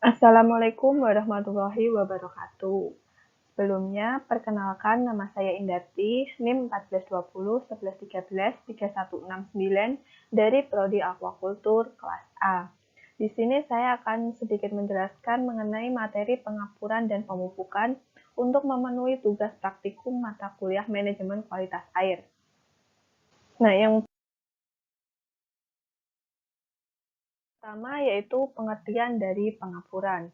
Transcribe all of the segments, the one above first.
Assalamualaikum warahmatullahi wabarakatuh. Sebelumnya, perkenalkan nama saya Indarti, NIM 142011133169 dari Prodi Aquakultur kelas A. Di sini saya akan sedikit menjelaskan mengenai materi pengapuran dan pemupukan untuk memenuhi tugas praktikum mata kuliah manajemen kualitas air. Nah, yang pertama yaitu pengertian dari pengapuran.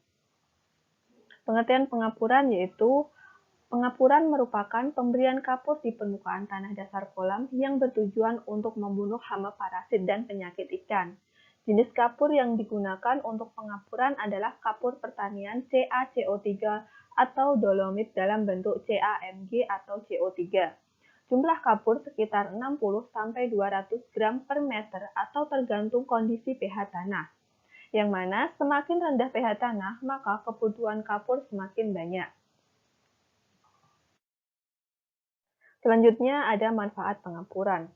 Pengertian pengapuran yaitu pengapuran merupakan pemberian kapur di permukaan tanah dasar kolam yang bertujuan untuk membunuh hama parasit dan penyakit ikan. Jenis kapur yang digunakan untuk pengapuran adalah kapur pertanian CaCO3 atau dolomit dalam bentuk CaMg atau CO3. Jumlah kapur sekitar 60-200 gram per meter atau tergantung kondisi pH tanah. Yang mana semakin rendah pH tanah, maka kebutuhan kapur semakin banyak. Selanjutnya ada manfaat pengapuran.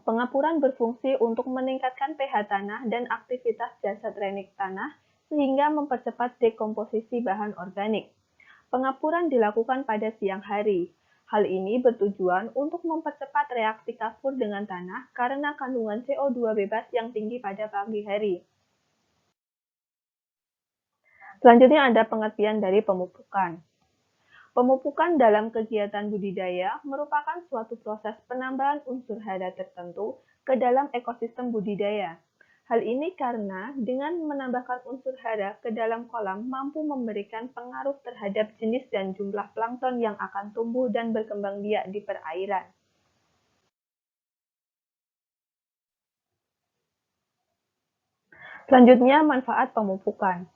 Pengapuran berfungsi untuk meningkatkan pH tanah dan aktivitas jasad renik tanah sehingga mempercepat dekomposisi bahan organik. Pengapuran dilakukan pada siang hari. Hal ini bertujuan untuk mempercepat reaksi kapur dengan tanah karena kandungan CO2 bebas yang tinggi pada pagi hari. Selanjutnya ada pengertian dari pemupukan. Pemupukan dalam kegiatan budidaya merupakan suatu proses penambahan unsur hara tertentu ke dalam ekosistem budidaya. Hal ini karena dengan menambahkan unsur hara ke dalam kolam mampu memberikan pengaruh terhadap jenis dan jumlah plankton yang akan tumbuh dan berkembang biak di perairan. Selanjutnya, manfaat pemupukan.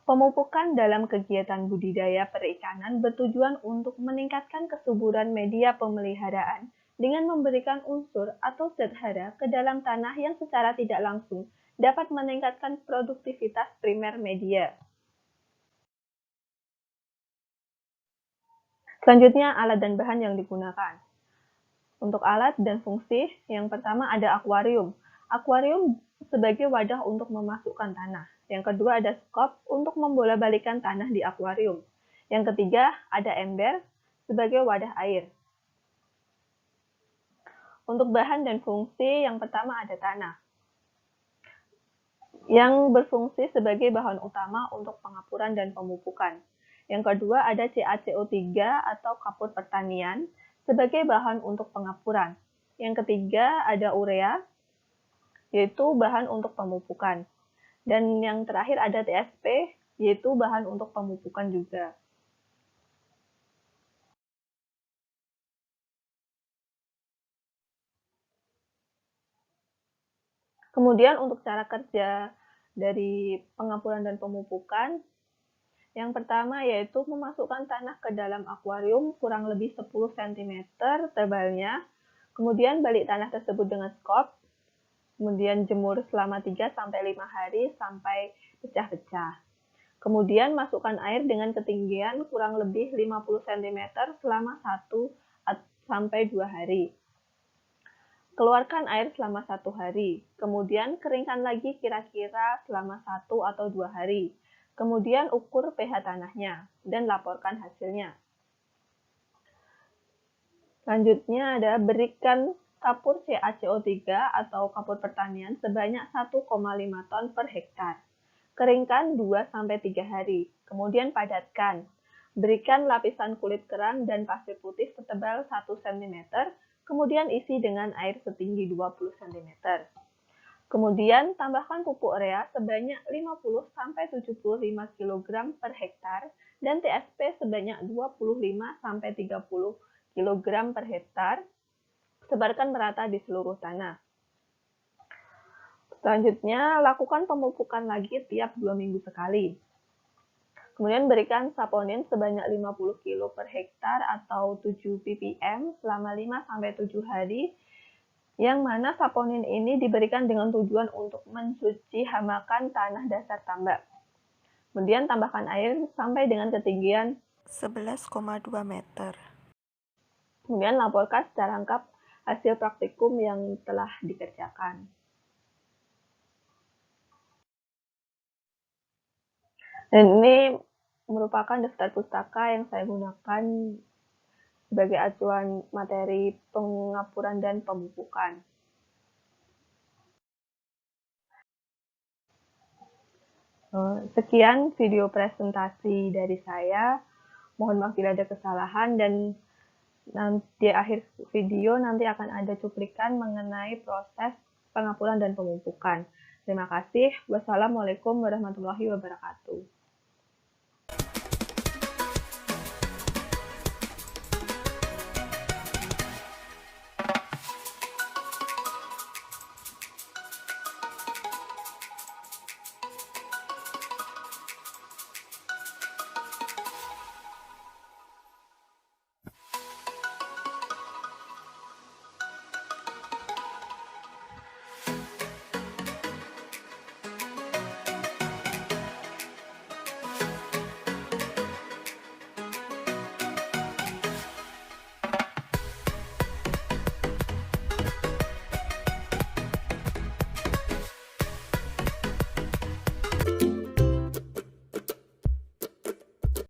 Pemupukan dalam kegiatan budidaya perikanan bertujuan untuk meningkatkan kesuburan media pemeliharaan dengan memberikan unsur atau zat hara ke dalam tanah yang secara tidak langsung dapat meningkatkan produktivitas primer media. Selanjutnya, alat dan bahan yang digunakan. Untuk alat dan fungsi, yang pertama ada akuarium. Akuarium sebagai wadah untuk memasukkan tanah. Yang kedua ada skop untuk membola-balikan tanah di akuarium. Yang ketiga ada ember sebagai wadah air. Untuk bahan dan fungsi, yang pertama ada tanah, yang berfungsi sebagai bahan utama untuk pengapuran dan pemupukan. Yang kedua ada CaCO3 atau kapur pertanian sebagai bahan untuk pengapuran. Yang ketiga ada urea, yaitu bahan untuk pemupukan. Dan yang terakhir ada TSP, yaitu bahan untuk pemupukan juga. Kemudian untuk cara kerja dari pengapuran dan pemupukan, yang pertama yaitu memasukkan tanah ke dalam akuarium kurang lebih 10 cm tebalnya, kemudian balik tanah tersebut dengan skop, kemudian jemur selama 3-5 hari sampai pecah-pecah. Kemudian masukkan air dengan ketinggian kurang lebih 50 cm selama 1-2 hari. Keluarkan air selama 1 hari, kemudian keringkan lagi kira-kira selama 1-2 hari. Kemudian ukur pH tanahnya dan laporkan hasilnya. Selanjutnya ada berikan kapur CaCO3 atau kapur pertanian sebanyak 1,5 ton per hektar. Keringkan 2-3 hari, kemudian padatkan. Berikan lapisan kulit kerang dan pasir putih setebal 1 cm, kemudian isi dengan air setinggi 20 cm. Kemudian tambahkan pupuk urea sebanyak 50-75 kg per hektar dan TSP sebanyak 25-30 kg per hektar. Sebarkan merata di seluruh tanah. Selanjutnya, lakukan pemupukan lagi tiap 2 minggu sekali. Kemudian berikan saponin sebanyak 50 kg per hektar atau 7 ppm selama 5-7 hari, yang mana saponin ini diberikan dengan tujuan untuk mencuci hamakan tanah dasar tambak. Kemudian tambahkan air sampai dengan ketinggian 11,2 meter. Kemudian laporkan secara lengkap hasil praktikum yang telah dikerjakan. Dan ini merupakan daftar pustaka yang saya gunakan sebagai acuan materi pengapuran dan pemupukan. Sekian video presentasi dari saya. Mohon maaf bila ada kesalahan, dan nanti di akhir video nanti akan ada cuplikan mengenai proses pengapuran dan pemupukan. Terima kasih. Wassalamualaikum warahmatullahi wabarakatuh.